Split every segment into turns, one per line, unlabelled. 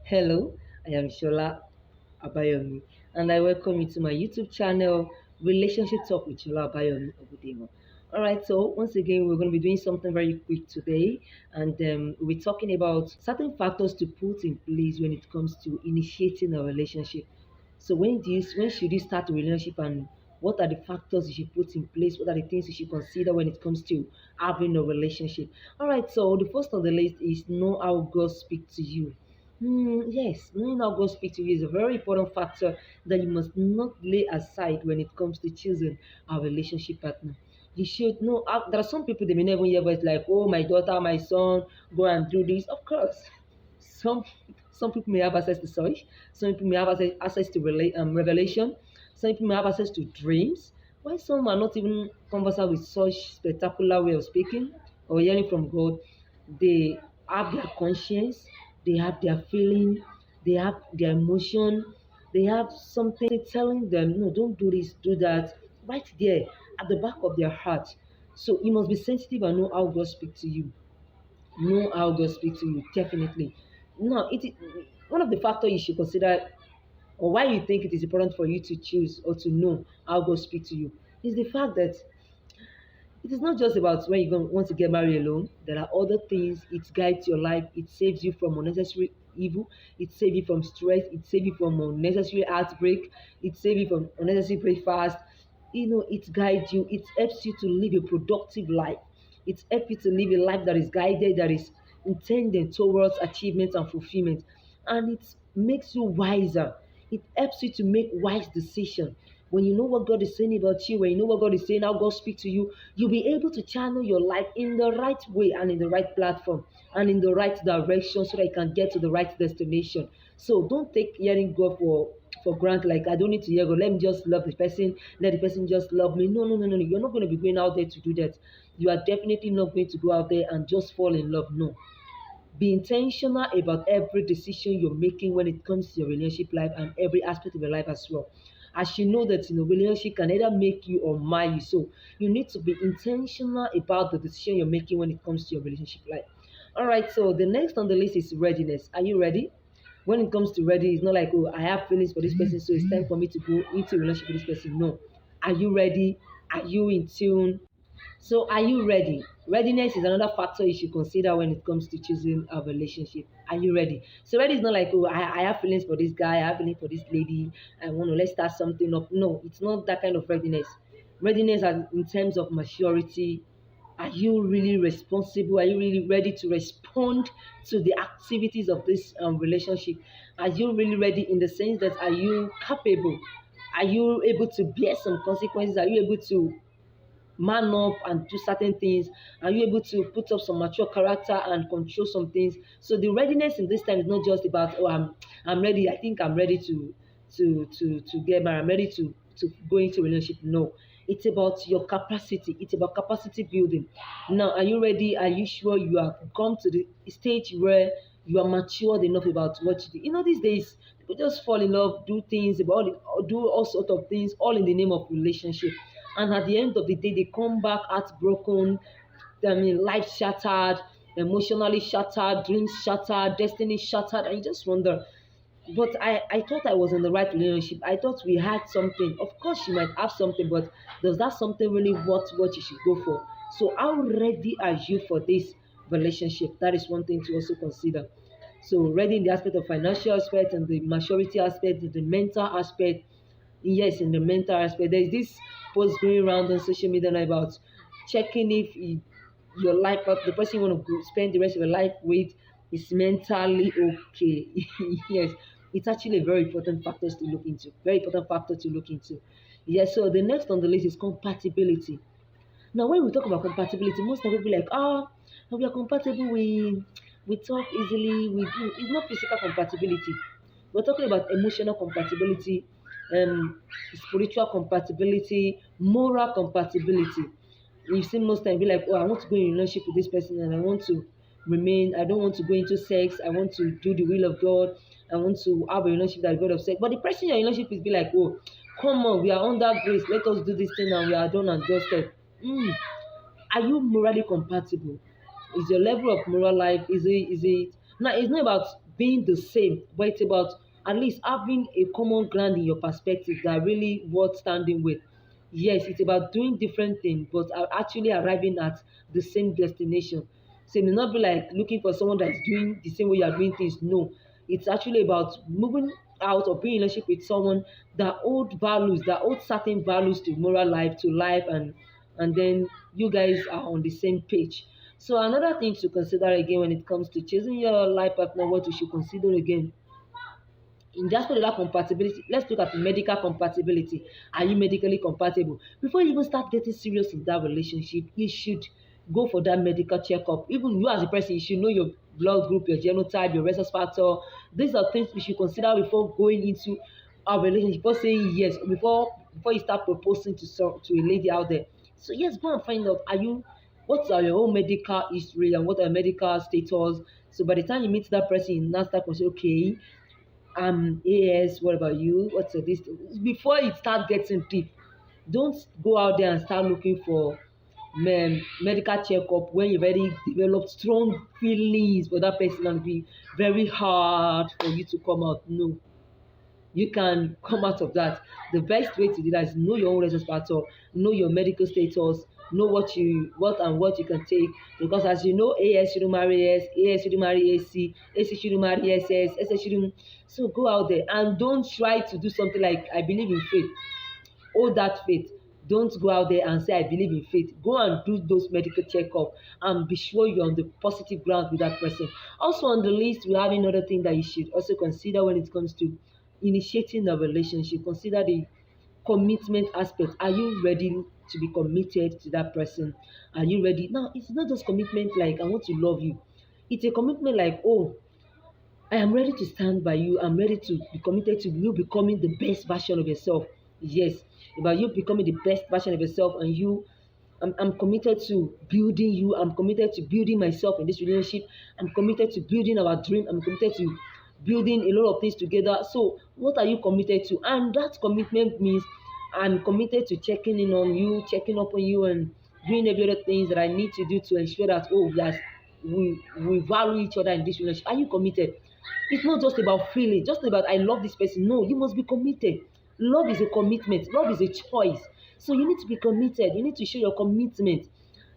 Hello, I am Shola Abayomi, and I welcome you to my YouTube channel, Relationship Talk with Shola Abayomi Obudemo. All right, so once again, we're going to be doing something very quick today, and we're talking about certain factors to put in place when it comes to initiating a relationship. So when should you start a relationship, and what are the factors you should put in place? What are the things you should consider when it comes to having a relationship? All right, so the first on the list is know how God speaks to you. Yes, knowing how God speaks to you is a very important factor that you must not lay aside when it comes to choosing a relationship partner. You should know. There are some people they may never hear, but it's like, oh, my daughter, my son, go and do this. Of course, some some people may have access to such. Some people may have access to revelation. Some people may have access to dreams. Why some are not even conversant with such spectacular way of speaking or hearing from God? They have their conscience, they have their feeling, they have their emotion, they have something telling them, no, don't do this, do that, right there at the back of their heart. So you must be sensitive and know how God speaks to you. Know how God speaks to you, definitely. Now, one of the factors you should consider, or why you think it is important for you to choose or to know how God speaks to you, is the fact that it is not just about when you want to get married alone. There are other things. It guides your life. It saves you from unnecessary evil. It saves you from stress. It saves you from unnecessary heartbreak. It saves you from unnecessary breakfast. It guides you. It helps you to live a productive life. It helps you to live a life that is guided, that is intended towards achievement and fulfillment. And it makes you wiser. It helps you to make wise decisions. When you know what God is saying about you, when you know what God is saying, how God speaks to you, you'll be able to channel your life in the right way and in the right platform and in the right direction so that you can get to the right destination. So don't take hearing God for granted. Like, I don't need to hear God. Let me just love the person. Let the person just love me. No, no, no, no, no. You're not going to be going out there to do that. You are definitely not going to go out there and just fall in love. No, be intentional about every decision you're making when it comes to your relationship life and every aspect of your life as well. As you know that relationship can either make you or mar you. So you need to be intentional about the decision you're making when it comes to your relationship life. All right, so the next on the list is readiness. Are you ready? When it comes to ready, it's not like, oh, I have feelings for this person, so it's time for me to go into a relationship with this person. No. Are you ready? Are you in tune? So, are you ready? Readiness is another factor you should consider when it comes to choosing a relationship. Are you ready? So, ready is not like, oh, I have feelings for this guy, I have feelings for this lady, I want to let's start something up. No, it's not that kind of readiness. Readiness in terms of maturity. Are you really responsible? Are you really ready to respond to the activities of this relationship? Are you really ready in the sense that are you capable? Are you able to bear some consequences? Are you able to man up and do certain things? Are you able to put up some mature character and control some things? So the readiness in this time is not just about, oh, I'm ready. I think I'm ready to get married. I'm ready to go into a relationship. No, it's about your capacity. It's about capacity building. Now, are you ready? Are you sure you have come to the stage where you are matured enough about what you do? These days people just fall in love, do things do all sort of things, all in the name of relationship, and at the end of the day they come back heartbroken. I mean, life shattered, emotionally shattered, dreams shattered, destiny shattered, and you just wonder, but I thought I was in the right relationship. I thought we had something. Of course you might have something, but does that something really worth what you should go for? So how ready are you for this relationship? That is one thing to also consider. So ready in the aspect of financial aspect and the maturity aspect, the mental aspect. Yes, in the mental aspect, there's this post going around on social media now about checking if your life, the person you want to spend the rest of your life with, is mentally okay. Yes, it's actually a very important factor to look into. Very important factor to look into. Yes, so the next on the list is compatibility. Now, when we talk about compatibility, most people be like, we are compatible, we talk easily, we do. It's not physical compatibility. We're talking about emotional compatibility, spiritual compatibility, moral compatibility. You see most times be like, oh, I want to go in a relationship with this person and I want to remain, I don't want to go into sex, I want to do the will of God, I want to have a relationship that is God of sex. But the person in your relationship is be like, oh, come on, we are under grace, let us do this thing and we are done and dusted. Are you morally compatible? Is your level of moral life, is it now? It's not about being the same, but it's about at least having a common ground in your perspective that really worth standing with. Yes, it's about doing different things, but are actually arriving at the same destination. So it may not be like looking for someone that's doing the same way you are doing things. No, it's actually about moving out or being in a relationship with someone that hold values, that hold certain values to moral life, to life, and then you guys are on the same page. So another thing to consider again when it comes to choosing your life partner, what you should consider again in the aspect of that compatibility, let's look at medical compatibility. Are you medically compatible? Before you even start getting serious in that relationship, you should go for that medical checkup. Even you as a person, you should know your blood group, your genotype, your rhesus factor. These are things we should consider before going into a relationship, before saying yes, before you start proposing to a lady out there. So yes, go and find out, are you, what are your own medical history and what are your medical status. So by the time you meet that person, you now start considering, okay, AS, what about you? What's your this? Before it start getting deep, don't go out there and start looking for medical checkup when you've already developed strong feelings for that person and be very hard for you to come out. No, you can come out of that. The best way to do that is know your own resource factor, know your medical status, know what you can take. Because as you know, AS shouldn't marry AS shouldn't marry AC shouldn't marry SS shouldn't. So go out there and don't try to do something like I believe in faith. Hold that faith. Don't go out there and say I believe in faith. Go and do those medical checkup and be sure you're on the positive ground with that person. Also on the list, we have another thing that you should also consider when it comes to initiating a relationship. Consider the commitment aspect. Are you ready to be committed to that person? Are you ready? Now, it's not just commitment like I want to love you. It's a commitment like, oh, I am ready to stand by you. I'm ready to be committed to you becoming the best version of yourself. Yes, about you becoming the best version of yourself, and I'm committed to building you. I'm committed to building myself in this relationship. I'm committed to building our dream. I'm committed to building a lot of things together. So, what are you committed to? And that commitment means I'm committed to checking in on you, checking up on you, and doing every other things that I need to do to ensure that, oh, yes, we value each other in this relationship. Are you committed? It's not just about feeling, just about I love this person. No, you must be committed. Love is a commitment. Love is a choice. So you need to be committed. You need to show your commitment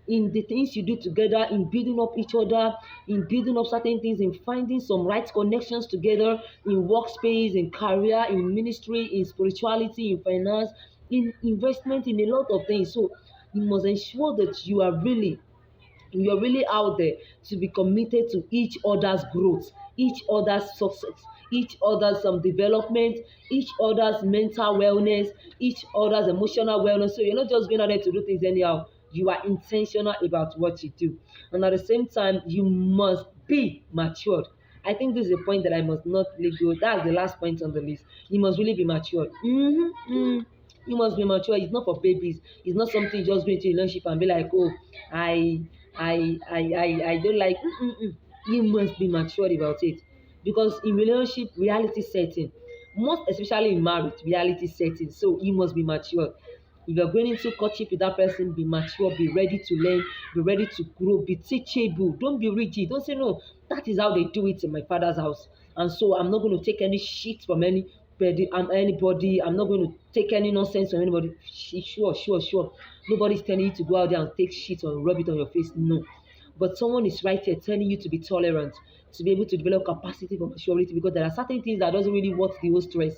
in the things you do together, in building up each other, in building up certain things, in finding some right connections together, in workspace, in career, in ministry, in spirituality, in finance, in investment, in a lot of things. So you must ensure that you're really out there to be committed to each other's growth, each other's success, each other's development, each other's mental wellness, each other's emotional wellness. So you're not just going out there to do things anyhow. You are intentional about what you do. And at the same time, you must be matured. I think this is a point that I must not let go. That's the last point on the list. You must really be matured. You must be mature. It's not for babies. It's not something you just go into a relationship and be like, oh, I I don't like. You must be matured about it, because in relationship, reality setting, most especially in marriage, reality setting. So you must be mature. If you're going into courtship with that person, be mature, be ready to learn, be ready to grow, be teachable. Don't be rigid. Don't say no. That is how they do it in my father's house, and so I'm not going to take any shit from anybody. I'm not going to take any nonsense from anybody. Sure. Nobody's telling you to go out there and take shit or rub it on your face. No. But someone is right here telling you to be tolerant, to be able to develop capacity for maturity, because there are certain things that doesn't really worth the whole stress.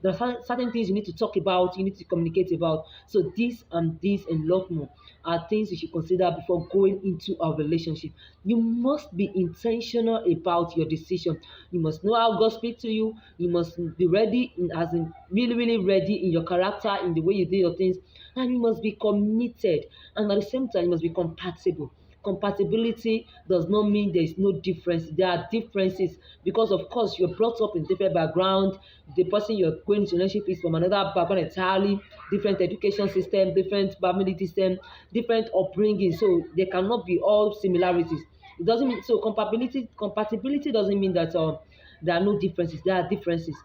There are certain things you need to talk about, you need to communicate about. So this and lot more are things you should consider before going into a relationship. You must be intentional about your decision. You must know how God speaks to you. You must be ready, as in really ready in your character, in the way you do your things, and you must be committed. And at the same time, you must be compatible. Compatibility does not mean there is no difference. There are differences because, of course, you're brought up in different background. The person you're going into relationship is from another background entirely, different education system, different family system, different upbringing. So there cannot be all similarities. It doesn't mean so. Compatibility doesn't mean that there are no differences. There are differences,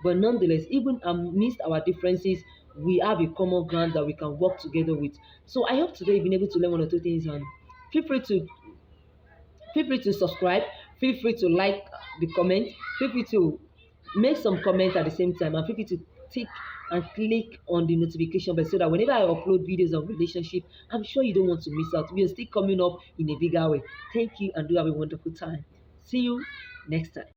but nonetheless, even amidst our differences, we have a common ground that we can work together with. So I hope today you've been able to learn one or two things, and feel free to feel free to subscribe, Feel free to like the comment. Feel free to make some comment at the same time, and feel free to tick and click on the notification bell so that whenever I upload videos of relationship, I'm sure you don't want to miss out. We are still coming up in a bigger way. Thank you and do have a wonderful time. See you next time.